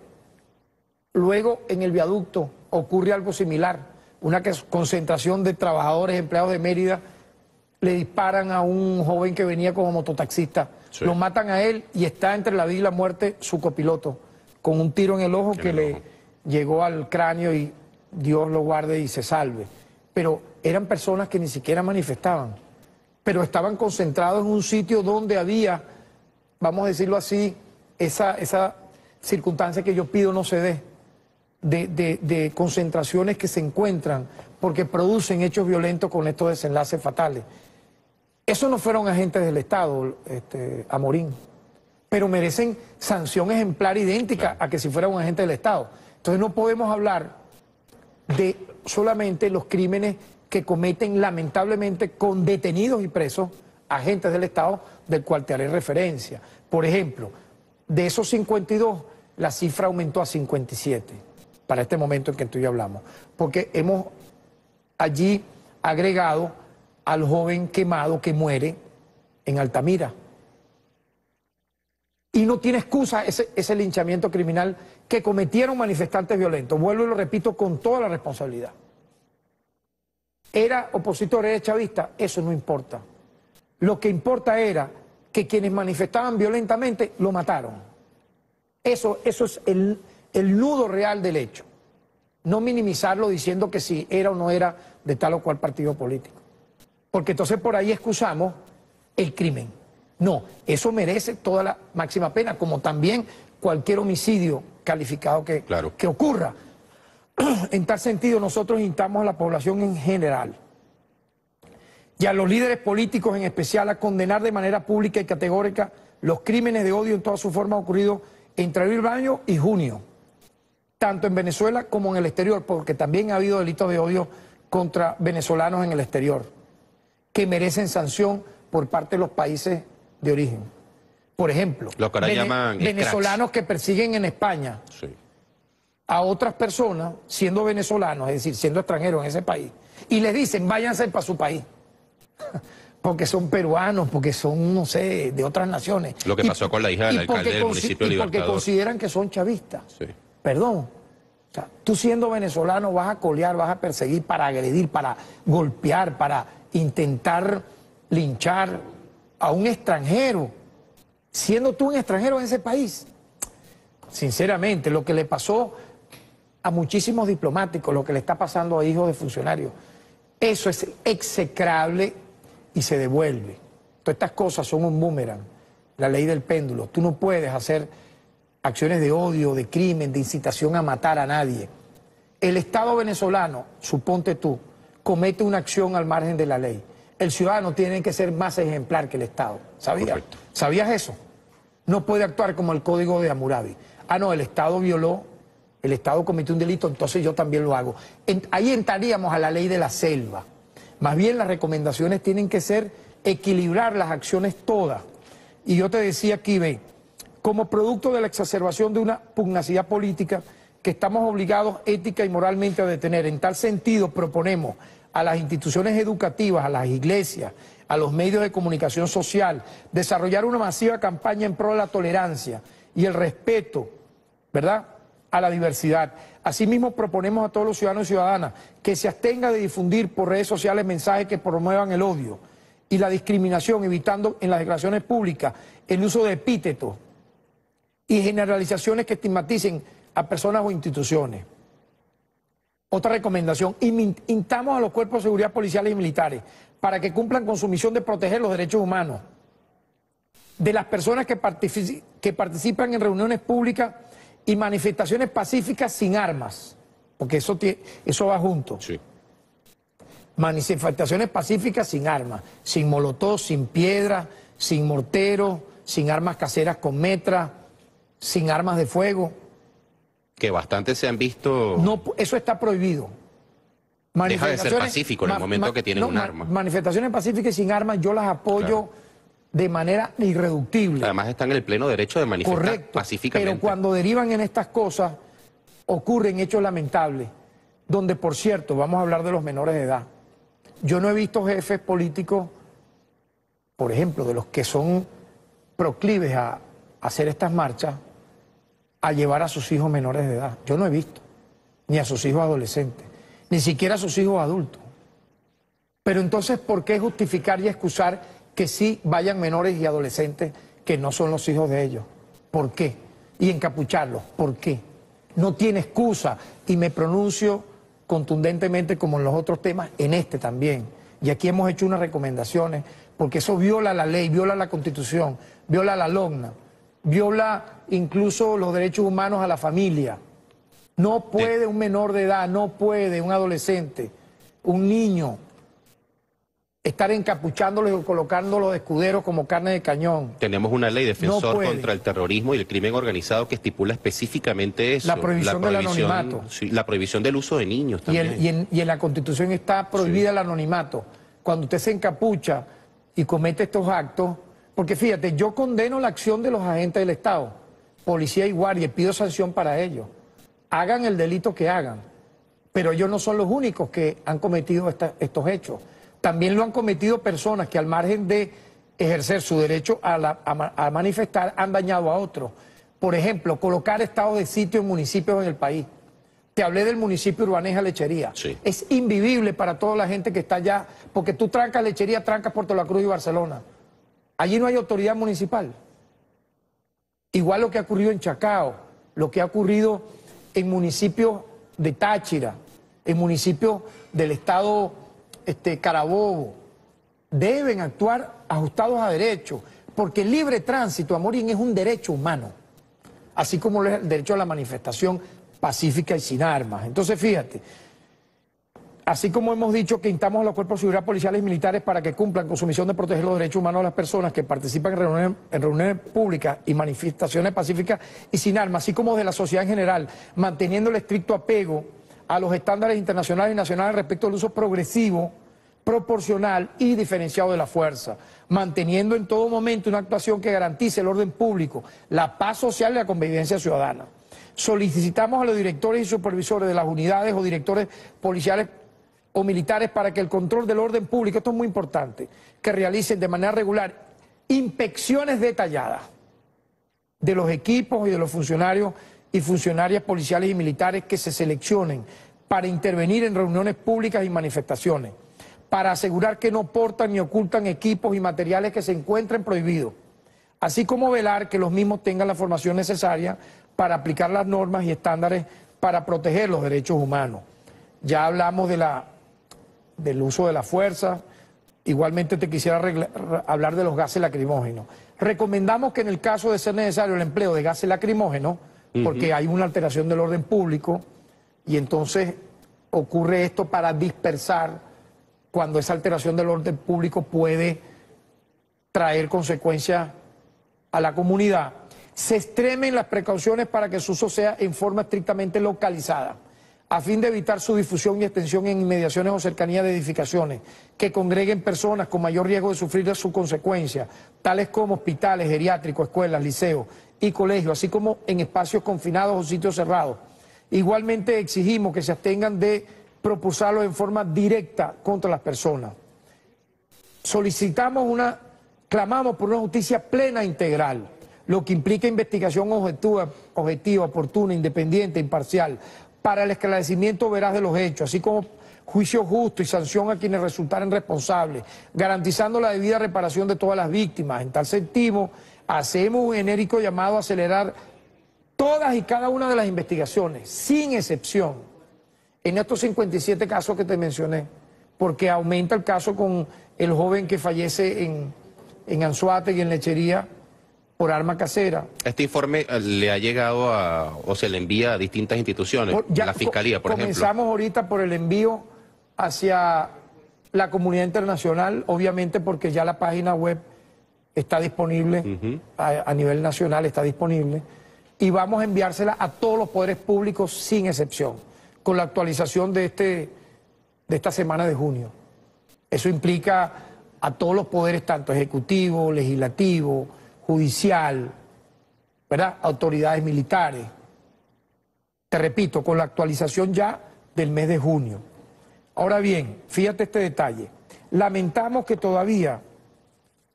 luego en el viaducto ocurre algo similar, una concentración de trabajadores, empleados de Mérida, le disparan a un joven que venía como mototaxista, sí. Lo matan a él y está entre la vida y la muerte su copiloto, con un tiro en el ojo que le llegó al cráneo y Dios lo guarde y se salve. Pero eran personas que ni siquiera manifestaban, pero estaban concentrados en un sitio donde había, vamos a decirlo así, esa circunstancia que yo pido no se dé, de concentraciones que se encuentran porque producen hechos violentos con estos desenlaces fatales. Esos no fueron agentes del Estado, Amorín, pero merecen sanción ejemplar idéntica a que si fuera un agente del Estado. Entonces no podemos hablar de solamente los crímenes que cometen lamentablemente con detenidos y presos agentes del Estado, del cual te haré referencia. Por ejemplo, de esos 52, la cifra aumentó a 57 para este momento en que tú y yo hablamos, porque hemos allí agregado al joven quemado que muere en Altamira. Y no tiene excusa ese linchamiento criminal que cometieron manifestantes violentos. Vuelvo y lo repito con toda la responsabilidad. ¿Era opositor, era chavista? Eso no importa. Lo que importa era que quienes manifestaban violentamente lo mataron. Eso es el nudo real del hecho. No minimizarlo diciendo que si era o no era de tal o cual partido político. Porque entonces por ahí excusamos el crimen. No, eso merece toda la máxima pena, como también cualquier homicidio calificado que ocurra. En tal sentido, nosotros instamos a la población en general y a los líderes políticos en especial a condenar de manera pública y categórica los crímenes de odio en todas sus formas ocurridos entre abril, mayo y junio, tanto en Venezuela como en el exterior, porque también ha habido delitos de odio contra venezolanos en el exterior, que merecen sanción por parte de los países de origen. Por ejemplo, lo que ahora llaman venezolanos que persiguen en España a otras personas siendo venezolanos, es decir, siendo extranjeros en ese país, y les dicen váyanse para su país, porque son peruanos, porque son, no sé, de otras naciones. Lo que pasó con la hija del alcalde del municipio de Libertador. Porque consideran que son chavistas. Sí. Perdón. O sea, tú siendo venezolano vas a colear, vas a perseguir, para agredir, para golpear, para intentar linchar a un extranjero, siendo tú un extranjero en ese país. Sinceramente, lo que le pasó a muchísimos diplomáticos, lo que le está pasando a hijos de funcionarios, eso es execrable y se devuelve. Todas estas cosas son un boomerang, la ley del péndulo. Tú no puedes hacer acciones de odio, de crimen, de incitación a matar a nadie. El Estado venezolano, suponte tú, comete una acción al margen de la ley. El ciudadano tiene que ser más ejemplar que el Estado. ¿Sabías eso? No puede actuar como el Código de Hammurabi. Ah, no, el Estado violó, el Estado cometió un delito, entonces yo también lo hago. Ahí entraríamos a la ley de la selva. Más bien las recomendaciones tienen que ser equilibrar las acciones todas. Y yo te decía aquí, ve, como producto de la exacerbación de una pugnacidad política que estamos obligados ética y moralmente a detener. En tal sentido proponemos a las instituciones educativas, a las iglesias, a los medios de comunicación social, desarrollar una masiva campaña en pro de la tolerancia y el respeto, ¿verdad?, a la diversidad. Asimismo, proponemos a todos los ciudadanos y ciudadanas que se abstengan de difundir por redes sociales mensajes que promuevan el odio y la discriminación, evitando en las declaraciones públicas el uso de epítetos y generalizaciones que estigmaticen a personas o instituciones. Otra recomendación, instamos a los cuerpos de seguridad policiales y militares para que cumplan con su misión de proteger los derechos humanos de las personas que participan en reuniones públicas y manifestaciones pacíficas sin armas, porque eso va junto. Sí. Manifestaciones pacíficas sin armas, sin molotov, sin piedras, sin morteros, sin armas caseras con metra, sin armas de fuego. Que bastante se han visto... No, eso está prohibido. Deja de ser pacífico en el momento que tienen un arma. Manifestaciones pacíficas y sin armas yo las apoyo de manera irreductible. Además están en el pleno derecho de manifestar pacíficamente. Pero cuando derivan en estas cosas, ocurren hechos lamentables, donde, por cierto, vamos a hablar de los menores de edad. Yo no he visto jefes políticos, por ejemplo, de los que son proclives a hacer estas marchas, a llevar a sus hijos menores de edad. Yo no he visto, ni a sus hijos adolescentes, ni siquiera a sus hijos adultos. Pero entonces, ¿por qué justificar y excusar que sí vayan menores y adolescentes que no son los hijos de ellos? ¿Por qué? Y encapucharlos, ¿por qué? No tiene excusa, y me pronuncio contundentemente como en los otros temas, en este también. Y aquí hemos hecho unas recomendaciones, porque eso viola la ley, viola la Constitución, viola la LOGNA, viola incluso los derechos humanos a la familia. No puede un menor de edad, no puede un adolescente, un niño, estar encapuchándolos o colocándolos de escuderos como carne de cañón. Tenemos una ley defensor contra el terrorismo y el crimen organizado que estipula específicamente eso. La prohibición del anonimato. Sí, la prohibición del uso de niños también. Y en la Constitución está prohibida el anonimato. Cuando usted se encapucha y comete estos actos, porque fíjate, yo condeno la acción de los agentes del Estado, policía y guardia, y pido sanción para ellos. Hagan el delito que hagan, pero ellos no son los únicos que han cometido estos hechos. También lo han cometido personas que, al margen de ejercer su derecho a manifestar, han dañado a otros. Por ejemplo, colocar estado de sitio en municipios en el país. Te hablé del municipio Urbaneja Lechería. Sí. Es invivible para toda la gente que está allá, porque tú trancas Lechería, trancas Puerto La Cruz y Barcelona. Allí no hay autoridad municipal. Igual lo que ha ocurrido en Chacao, lo que ha ocurrido en municipios de Táchira, en municipios del estado Carabobo. Deben actuar ajustados a derecho, porque el libre tránsito, Amorín, es un derecho humano, así como lo es el derecho a la manifestación pacífica y sin armas. Entonces, fíjate, así como hemos dicho que instamos a los cuerpos de seguridad policiales y militares para que cumplan con su misión de proteger los derechos humanos de las personas que participan en reuniones públicas y manifestaciones pacíficas y sin armas, así como de la sociedad en general, manteniendo el estricto apego a los estándares internacionales y nacionales respecto al uso progresivo, proporcional y diferenciado de la fuerza, manteniendo en todo momento una actuación que garantice el orden público, la paz social y la convivencia ciudadana. Solicitamos a los directores y supervisores de las unidades o directores policiales o militares para que el control del orden público, esto es muy importante, que realicen de manera regular inspecciones detalladas de los equipos y de los funcionarios y funcionarias policiales y militares que se seleccionen para intervenir en reuniones públicas y manifestaciones, para asegurar que no portan ni ocultan equipos y materiales que se encuentren prohibidos, así como velar que los mismos tengan la formación necesaria para aplicar las normas y estándares para proteger los derechos humanos. Ya hablamos del uso de la fuerza, igualmente te quisiera hablar de los gases lacrimógenos. Recomendamos que en el caso de ser necesario el empleo de gases lacrimógenos, porque hay una alteración del orden público y entonces ocurre esto para dispersar cuando esa alteración del orden público puede traer consecuencias a la comunidad. Se extremen las precauciones para que su uso sea en forma estrictamente localizada, a fin de evitar su difusión y extensión en inmediaciones o cercanías de edificaciones que congreguen personas con mayor riesgo de sufrir sus consecuencias, tales como hospitales, geriátricos, escuelas, liceos y colegios, así como en espacios confinados o sitios cerrados. Igualmente exigimos que se abstengan de propulsarlos en forma directa contra las personas. Clamamos por una justicia plena e integral, lo que implica investigación objetiva, oportuna, independiente, imparcial, para el esclarecimiento veraz de los hechos, así como juicio justo y sanción a quienes resultaren responsables, garantizando la debida reparación de todas las víctimas. En tal sentido, hacemos un enérgico llamado a acelerar todas y cada una de las investigaciones, sin excepción, en estos 57 casos que te mencioné, porque aumenta el caso con el joven que fallece en Anzoátegui, en Lechería, por arma casera. ¿Este informe le ha llegado o se le envía a distintas instituciones? Ya la Fiscalía, por ejemplo. Comenzamos ahorita por el envío hacia la comunidad internacional, obviamente porque ya la página web está disponible, a nivel nacional está disponible, y vamos a enviársela a todos los poderes públicos sin excepción, con la actualización de esta semana de junio. Eso implica a todos los poderes, tanto ejecutivo, legislativo, judicial, ¿verdad? Autoridades militares, Te repito, con la actualización ya del mes de junio. Ahora bien, fíjate este detalle. Lamentamos que todavía,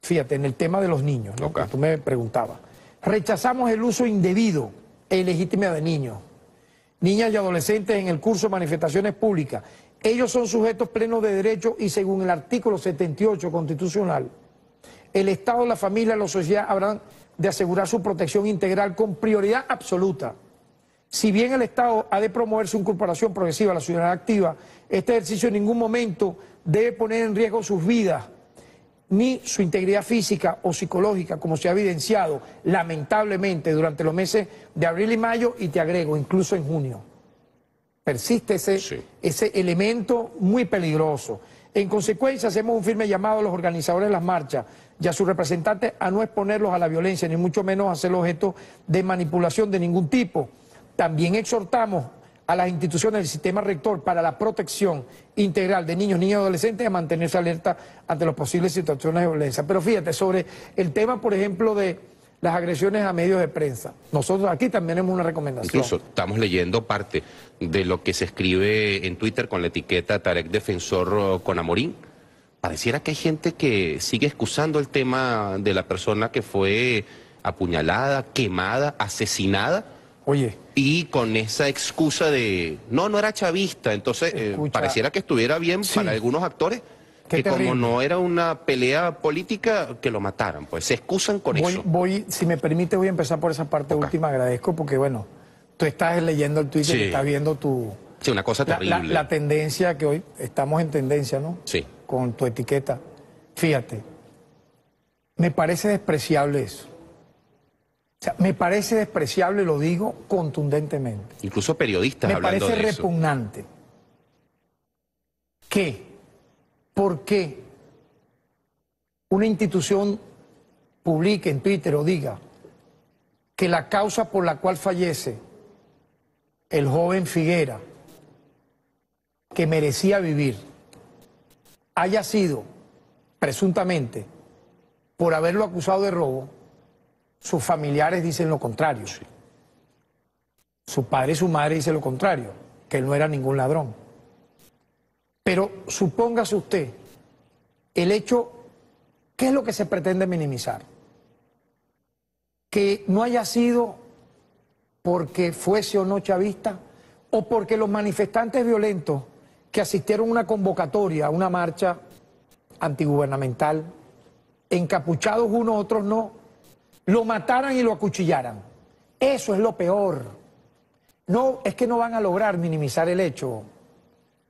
fíjate, en el tema de los niños, ¿no? Okay. Que tú me preguntabas, rechazamos el uso indebido e ilegítimo de niños, niñas y adolescentes en el curso de manifestaciones públicas. Ellos son sujetos plenos de derechos y según el artículo 78 constitucional, el Estado, la familia y la sociedad habrán de asegurar su protección integral con prioridad absoluta. Si bien el Estado ha de promover su incorporación progresiva a la ciudadanía activa, este ejercicio en ningún momento debe poner en riesgo sus vidas, ni su integridad física o psicológica, como se ha evidenciado lamentablemente durante los meses de abril y mayo, y te agrego, incluso en junio. Persiste ese elemento muy peligroso. En consecuencia, hacemos un firme llamado a los organizadores de las marchas y a sus representantes a no exponerlos a la violencia, ni mucho menos a ser objeto de manipulación de ningún tipo. También exhortamos a las instituciones del sistema rector para la protección integral de niños, niñas y adolescentes a mantenerse alerta ante las posibles situaciones de violencia. Pero fíjate, sobre el tema, por ejemplo, de las agresiones a medios de prensa, nosotros aquí también tenemos una recomendación. Incluso estamos leyendo parte de lo que se escribe en Twitter con la etiqueta Tarek Defensor con Amorín. Pareciera que hay gente que sigue excusando el tema de la persona que fue apuñalada, quemada, asesinada. Oye. Y con esa excusa de, no era chavista, entonces pareciera que estuviera bien para algunos actores, que como no era una pelea política, que lo mataran, pues se excusan con eso. Si me permite, voy a empezar por esa parte última, agradezco, porque bueno, tú estás leyendo el Twitter y estás viendo tu... Sí, una cosa terrible. La tendencia, que hoy estamos en tendencia, ¿no? Sí. Con tu etiqueta. Fíjate, me parece despreciable eso. O sea, me parece despreciable, lo digo contundentemente. Incluso periodistas hablando de eso. Me parece repugnante ¿por qué una institución publique en Twitter o diga que la causa por la cual fallece el joven Figuera, que merecía vivir, haya sido presuntamente por haberlo acusado de robo? Sus familiares dicen lo contrario. Sí. Su padre y su madre dicen lo contrario, que él no era ningún ladrón. Pero supóngase usted, el hecho, ¿qué es lo que se pretende minimizar? Que no haya sido porque fuese o no chavista, o porque los manifestantes violentos que asistieron a una convocatoria, a una marcha antigubernamental, encapuchados unos, otros no, lo mataran y lo acuchillaran. Eso es lo peor. No, es que no van a lograr minimizar el hecho,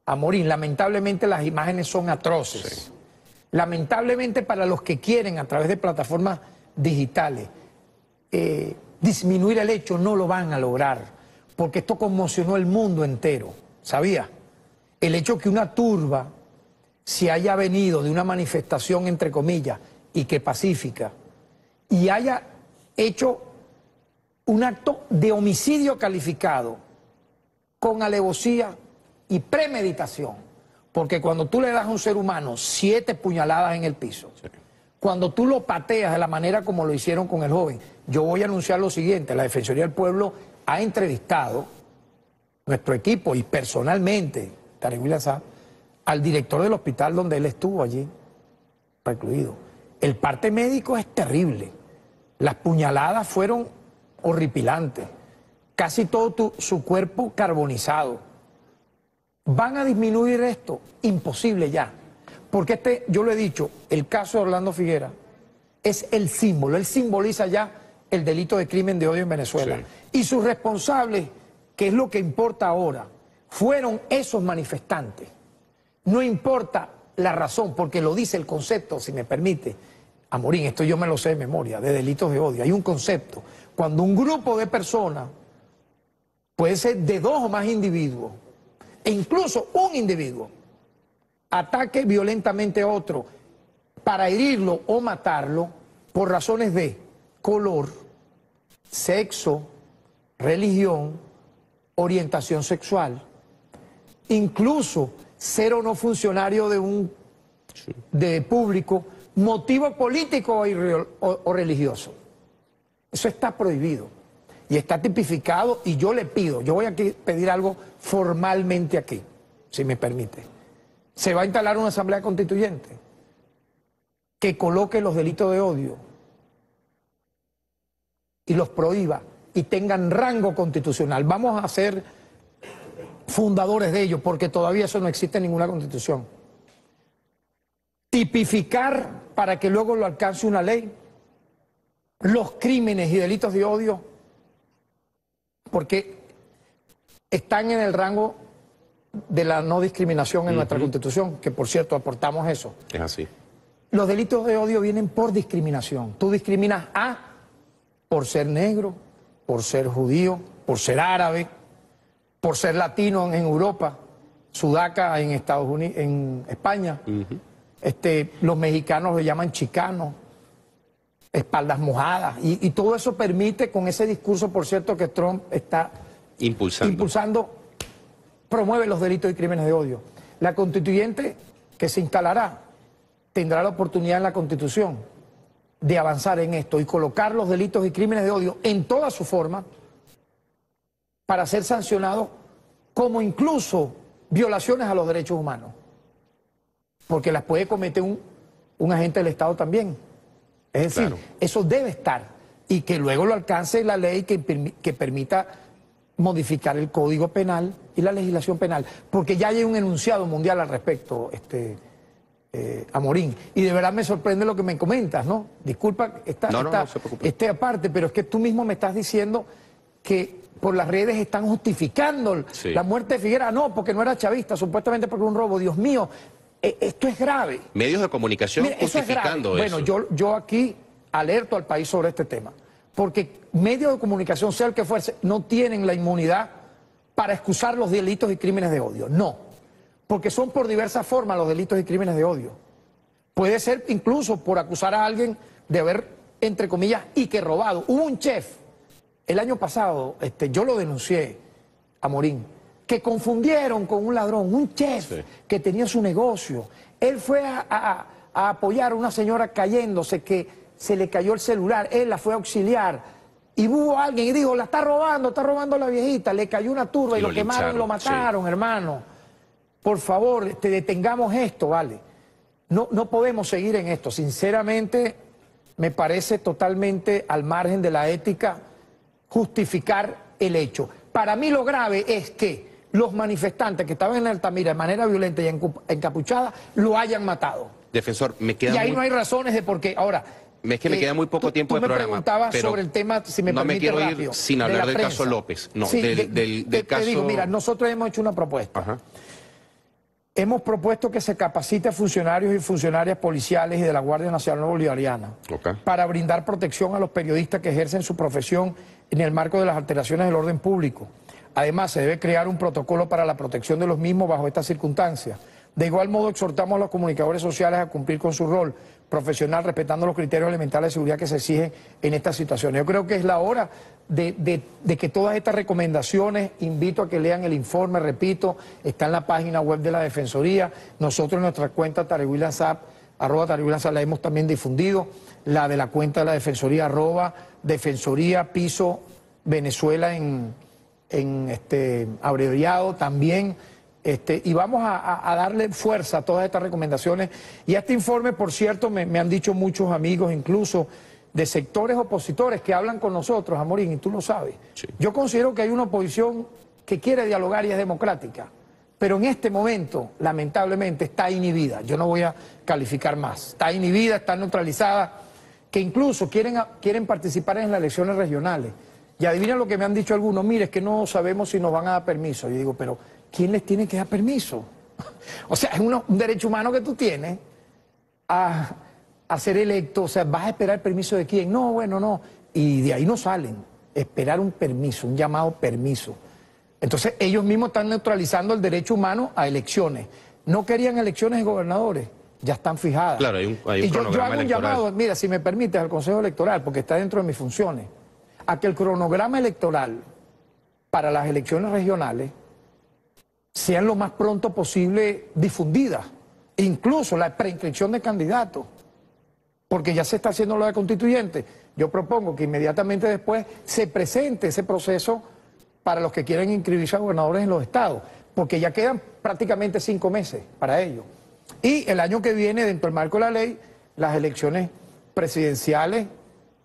Amorín. Lamentablemente las imágenes son atroces. Sí. Lamentablemente para los que quieren a través de plataformas digitales disminuir el hecho, no lo van a lograr, porque esto conmocionó el mundo entero, ¿sabía? El hecho que una turba se haya venido de una manifestación, entre comillas, y que pacífica, y haya hecho un acto de homicidio calificado con alevosía y premeditación, porque cuando tú le das a un ser humano 7 puñaladas en el piso, sí, cuando tú lo pateas de la manera como lo hicieron con el joven, yo voy a anunciar lo siguiente: la Defensoría del Pueblo ha entrevistado, nuestro equipo y personalmente, Tarek William Saab, al director del hospital donde él estuvo allí recluido. El parte médico es terrible. Las puñaladas fueron horripilantes. Casi todo su cuerpo carbonizado. ¿Van a disminuir esto? Imposible ya. Porque yo lo he dicho, el caso de Orlando Figuera es el símbolo. Él simboliza ya el delito de crimen de odio en Venezuela. Sí. Y sus responsables, que es lo que importa ahora, fueron esos manifestantes. No importa la razón, porque lo dice el concepto, si me permite, Amorín, esto yo me lo sé de memoria, de delitos de odio. Hay un concepto. Cuando un grupo de personas, puede ser de 2 o más individuos, e incluso un individuo, ataque violentamente a otro para herirlo o matarlo por razones de color, sexo, religión, orientación sexual, incluso ser o no funcionario de público, motivo político o religioso. Eso está prohibido. y está tipificado, y yo le pido, yo voy a pedir algo formalmente aquí, si me permite. Se va a instalar una asamblea constituyente que coloque los delitos de odio y los prohíba y tengan rango constitucional. Vamos a ser fundadores de ello, porque todavía eso no existe en ninguna constitución. Tipificar para que luego lo alcance una ley los crímenes y delitos de odio, porque están en el rango de la no discriminación en nuestra Constitución, que por cierto aportamos eso. Es así. Los delitos de odio vienen por discriminación. Tú discriminas a por ser negro, por ser judío, por ser árabe, por ser latino en Europa, sudaca en Estados Unidos, en España. Los mexicanos lo llaman chicanos, espaldas mojadas, y todo eso permite, con ese discurso, por cierto, que Trump está impulsando, promueve los delitos y crímenes de odio. La constituyente que se instalará tendrá la oportunidad en la Constitución de avanzar en esto y colocar los delitos y crímenes de odio en toda su forma para ser sancionados como incluso violaciones a los derechos humanos, porque las puede cometer un agente del Estado también. Es decir, claro, eso debe estar, y que luego lo alcance la ley que permita modificar el Código Penal y la legislación penal, porque ya hay un enunciado mundial al respecto, Amorín, y de verdad me sorprende lo que me comentas, ¿no? Disculpa esté aparte, pero es que tú mismo me estás diciendo que por las redes están justificando la muerte de Figueras. No, porque no era chavista, supuestamente porque un robo. Dios mío, esto es grave. Medios de comunicación justificando eso. Bueno, yo aquí alerto al país sobre este tema, porque medios de comunicación, sea el que fuese, no tienen la inmunidad para excusar los delitos y crímenes de odio. No, porque son por diversas formas los delitos y crímenes de odio. Puede ser incluso por acusar a alguien de haber, entre comillas, y que robado. Hubo un chef, el año pasado, yo lo denuncié, Amorín, que confundieron con un ladrón, un chef que tenía su negocio. Él fue a apoyar a una señora cayéndose, que se le cayó el celular, él la fue a auxiliar, y hubo alguien y dijo, la está robando la viejita, le cayó una turba y lo quemaron y lo mataron, hermano. Por favor, detengamos esto, ¿vale? No podemos seguir en esto. Sinceramente, me parece totalmente al margen de la ética justificar el hecho. Para mí lo grave es que los manifestantes que estaban en Altamira de manera violenta y encapuchada lo hayan matado. Defensor, me queda y ahí no hay razones de por qué. Ahora, es que me queda muy poco tiempo de programa. Tú me preguntabas sobre el tema, si me permite, no me quiero rápido, ir sin hablar del caso López. No, sí, del caso... Te digo, mira, nosotros hemos hecho una propuesta. Hemos propuesto que se capacite a funcionarios y funcionarias policiales y de la Guardia Nacional Bolivariana para brindar protección a los periodistas que ejercen su profesión en el marco de las alteraciones del orden público. Además, se debe crear un protocolo para la protección de los mismos bajo estas circunstancias. De igual modo, exhortamos a los comunicadores sociales a cumplir con su rol profesional, respetando los criterios elementales de seguridad que se exigen en estas situaciones. Yo creo que es la hora de que todas estas recomendaciones, invito a que lean el informe, repito, está en la página web de la Defensoría. Nosotros en nuestra cuenta @Tarihuilanzap la hemos también difundido, la de la cuenta de la Defensoría, @Defensoría Piso Venezuela en abreviado también. Y vamos a darle fuerza a todas estas recomendaciones. Y a este informe, por cierto, me han dicho muchos amigos, incluso de sectores opositores que hablan con nosotros, Amorín, y tú lo sabes. Yo considero que hay una oposición que quiere dialogar y es democrática, pero en este momento, lamentablemente, está inhibida. Yo no voy a calificar más. Está inhibida, está neutralizada, que incluso quieren participar en las elecciones regionales. Y adivina lo que me han dicho algunos, mire, es que no sabemos si nos van a dar permiso. Yo digo, pero ¿quién les tiene que dar permiso? O sea, es un derecho humano que tú tienes a ser electo. O sea, ¿vas a esperar el permiso de quién? No, bueno, no. Y de ahí no salen. Esperar un permiso, un llamado permiso. Entonces, ellos mismos están neutralizando el derecho humano a elecciones. No querían elecciones de gobernadores, ya están fijadas. Claro, hay un cronograma yo hago un llamado, mira, si me permites, al Consejo Electoral, porque está dentro de mis funciones, a que el cronograma electoral para las elecciones regionales sean lo más pronto posible difundidas, incluso la preinscripción de candidatos, porque ya se está haciendo lo de constituyente. yo propongo que inmediatamente después se presente ese proceso para los que quieren inscribirse a gobernadores en los estados, porque ya quedan prácticamente 5 meses para ello. Y el año que viene, dentro del marco de la ley, las elecciones presidenciales,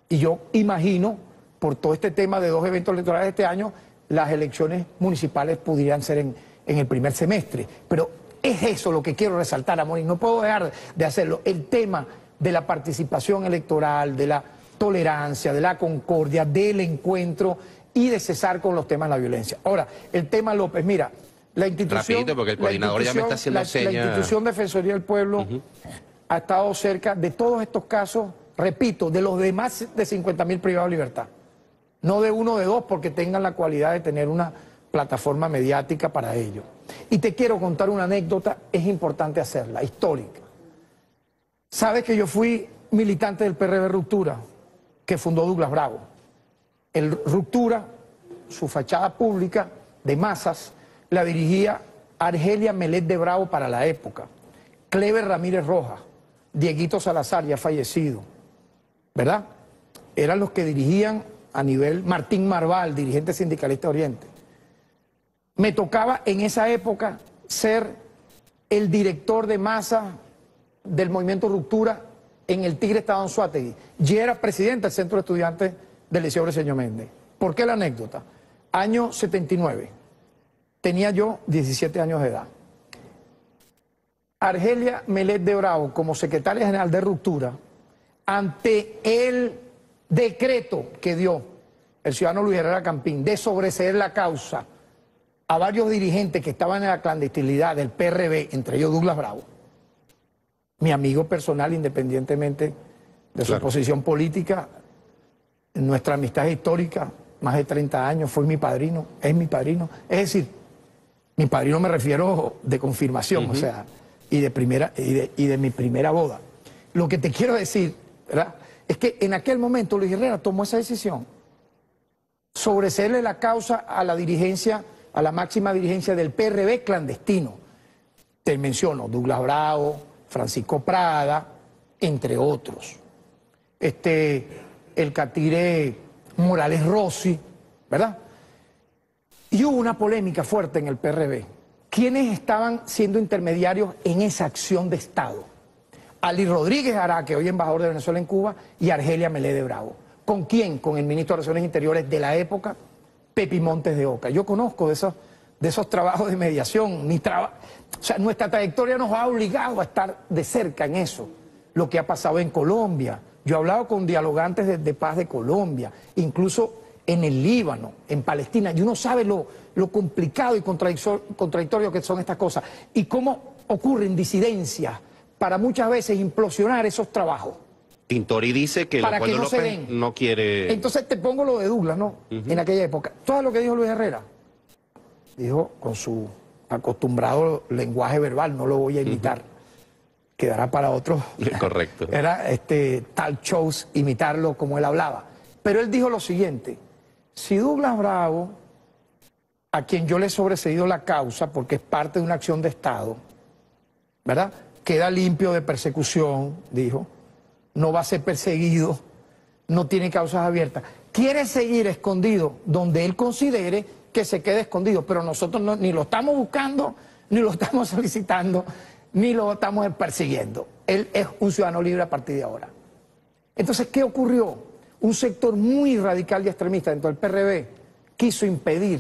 y yo imagino, por todo este tema de 2 eventos electorales este año, las elecciones municipales pudieran ser en el primer semestre. Pero es eso lo que quiero resaltar, amor, y no puedo dejar de hacerlo. El tema de la participación electoral, de la tolerancia, de la concordia, del encuentro y de cesar con los temas de la violencia. Ahora, el tema López, mira, la institución... Rapidito, porque el coordinador ya me está haciendo señas. La institución Defensoría del Pueblo ha estado cerca de todos estos casos, repito, de los de más de 50.000 privados de libertad. No de uno o de dos, porque tengan la cualidad de tener una plataforma mediática para ello. Y te quiero contar una anécdota, es importante hacerla, histórica. Sabes que yo fui militante del PRB Ruptura, que fundó Douglas Bravo. El Ruptura, su fachada pública de masas, la dirigía Argelia Melet de Bravo para la época, Clever Ramírez Rojas, Dieguito Salazar, ya fallecido, ¿verdad? Eran los que dirigían a nivel, Martín Marval, dirigente sindicalista de Oriente. Me tocaba en esa época ser el director de masa del movimiento Ruptura en el Tigre Estado Anzoátegui. Y era presidente del Centro de Estudiantes del Liceo Briceño Méndez. ¿Por qué la anécdota? Año 79. Tenía yo 17 años de edad. Argelia Melet de Bravo, como secretaria general de Ruptura, ante el decreto que dio el ciudadano Luis Herrera Campín de sobreseer la causa a varios dirigentes que estaban en la clandestinidad del PRB, entre ellos Douglas Bravo, mi amigo personal, independientemente de su posición política, nuestra amistad histórica, más de 30 años, fue mi padrino, es mi padrino. Es decir, mi padrino me refiero de confirmación, o sea, y de mi primera boda. Lo que te quiero decir, ¿verdad?, es que en aquel momento Luis Herrera tomó esa decisión, sobreseerle la causa a la dirigencia, a la máxima dirigencia del PRB clandestino. Te menciono Douglas Bravo, Francisco Prada, entre otros. El catire Morales Rossi, ¿verdad? Y hubo una polémica fuerte en el PRB. ¿Quiénes estaban siendo intermediarios en esa acción de Estado? Ali Rodríguez Araque, hoy embajador de Venezuela en Cuba, y Argelia Melet de Bravo. ¿Con quién? Con el ministro de Relaciones Interiores de la época, Pepi Montes de Oca. Yo conozco de esos trabajos de mediación. O sea, nuestra trayectoria nos ha obligado a estar de cerca en eso. Lo que ha pasado en Colombia. Yo he hablado con dialogantes de paz de Colombia, incluso en el Líbano, en Palestina. Y uno sabe lo complicado y contradictorio que son estas cosas. Y cómo ocurren disidencias para muchas veces implosionar esos trabajos. Tintori dice que Leopoldo López no quiere... Entonces te pongo lo de Douglas, ¿no? En aquella época. Todo lo que dijo Luis Herrera, dijo con su acostumbrado lenguaje verbal, no lo voy a imitar, quedará para otros. Correcto. Era tal shows imitarlo como él hablaba. Pero él dijo lo siguiente: si Douglas Bravo, a quien yo le he sobreseído la causa porque es parte de una acción de Estado, ¿verdad?, queda limpio de persecución, dijo, no va a ser perseguido, no tiene causas abiertas, quiere seguir escondido donde él considere que se quede escondido, pero nosotros ni lo estamos buscando, ni lo estamos solicitando, ni lo estamos persiguiendo. Él es un ciudadano libre a partir de ahora. Entonces, ¿qué ocurrió? Un sector muy radical y extremista dentro del PRB quiso impedir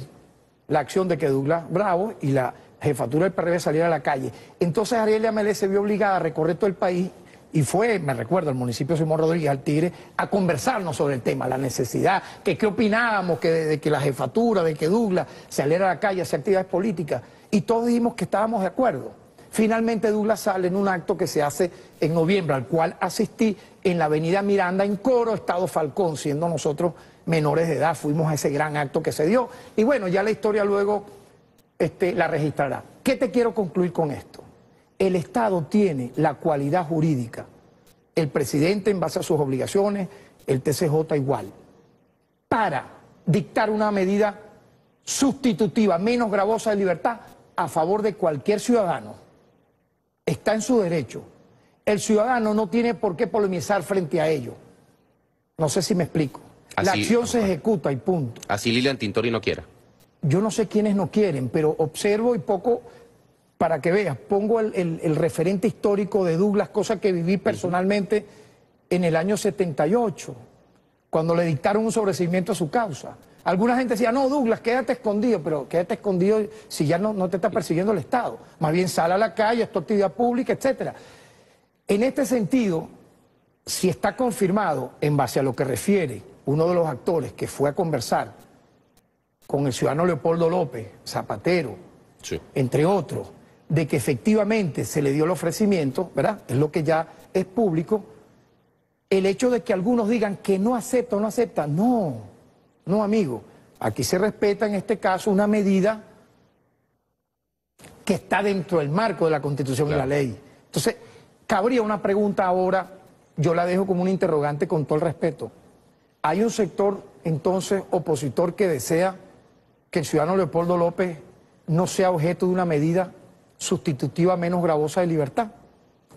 la acción de que Douglas Bravo y la jefatura del PRB saliera a la calle. Entonces Argelia Melet se vio obligada a recorrer todo el país y fue, me recuerdo, al municipio Simón Rodríguez, al Tigre, a conversarnos sobre el tema, la necesidad, que qué opinábamos de que la jefatura, de que Douglas saliera a la calle a hacer actividades políticas, y todos dijimos que estábamos de acuerdo. Finalmente Douglas sale en un acto que se hace en noviembre, al cual asistí en la avenida Miranda, en Coro, Estado Falcón, siendo nosotros menores de edad, fuimos a ese gran acto que se dio, y bueno, ya la historia luego la registrará. ¿Qué te quiero concluir con esto? El Estado tiene la cualidad jurídica, el presidente en base a sus obligaciones, el TCJ igual, para dictar una medida sustitutiva, menos gravosa de libertad, a favor de cualquier ciudadano. Está en su derecho. El ciudadano no tiene por qué polemizar frente a ello. No sé si me explico. La acción se ejecuta y punto. Así Lilian Tintori no quiera. Yo no sé quiénes no quieren, pero observo y poco, para que veas, pongo el referente histórico de Douglas, cosa que viví personalmente en el año 78, cuando le dictaron un sobreseimiento a su causa. Alguna gente decía, no, Douglas, quédate escondido, pero quédate escondido si ya no te está persiguiendo el Estado. Más bien sal a la calle, es tu actividad pública, etcétera. En este sentido, si está confirmado, en base a lo que refiere uno de los actores que fue a conversar con el ciudadano Leopoldo López, Zapatero, sí, entre otros, de que efectivamente se le dio el ofrecimiento, ¿verdad? Es lo que ya es público. El hecho de que algunos digan que no acepta o no acepta, no, amigo. Aquí se respeta en este caso una medida que está dentro del marco de la Constitución y la ley. Entonces, cabría una pregunta ahora, yo la dejo como un interrogante con todo el respeto. Hay un sector, entonces, opositor que desea que el ciudadano Leopoldo López no sea objeto de una medida sustitutiva menos gravosa de libertad.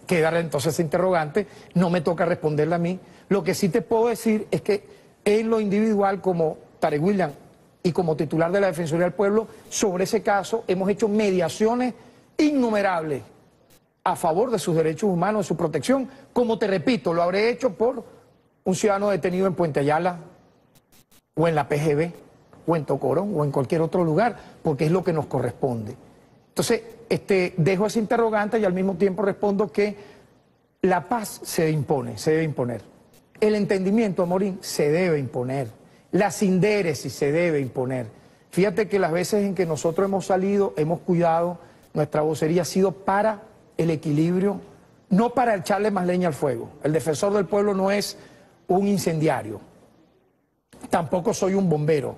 Queda entonces ese interrogante, no me toca responderle a mí. Lo que sí te puedo decir es que en lo individual, como Tarek William y como titular de la Defensoría del Pueblo, sobre ese caso hemos hecho mediaciones innumerables a favor de sus derechos humanos, de su protección, como te repito, lo habré hecho por un ciudadano detenido en Puente Ayala, o en la PGB, o en Tocorón, o en cualquier otro lugar, porque es lo que nos corresponde. Entonces, dejo ese interrogante y al mismo tiempo respondo que la paz se impone, se debe imponer. El entendimiento, Amorín, se debe imponer. La sindéresis se debe imponer. Fíjate que las veces en que nosotros hemos salido, hemos cuidado, nuestra vocería ha sido para el equilibrio, no para echarle más leña al fuego. El defensor del pueblo no es un incendiario. Tampoco soy un bombero.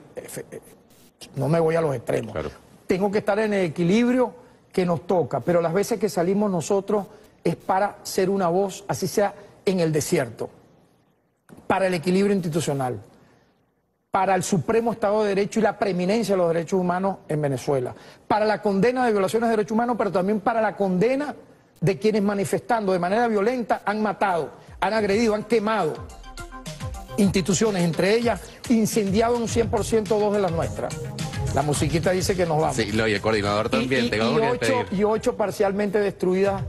No me voy a los extremos. Claro. Tengo que estar en el equilibrio que nos toca, pero las veces que salimos nosotros es para ser una voz, así sea en el desierto, para el equilibrio institucional, para el supremo Estado de Derecho y la preeminencia de los derechos humanos en Venezuela, para la condena de violaciones de derechos humanos, pero también para la condena de quienes manifestando de manera violenta han matado, han agredido, han quemado instituciones, entre ellas incendiado un 100% dos de las nuestras. La musiquita dice que nos vamos. Sí, y el coordinador también. Y ocho parcialmente destruidas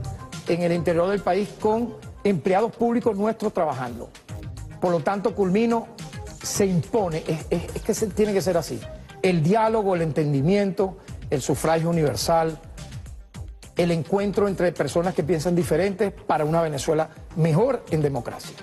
en el interior del país con empleados públicos nuestros trabajando. Por lo tanto, culmino, se impone, es que tiene que ser así. El diálogo, el entendimiento, el sufragio universal, el encuentro entre personas que piensan diferentes para una Venezuela mejor en democracia.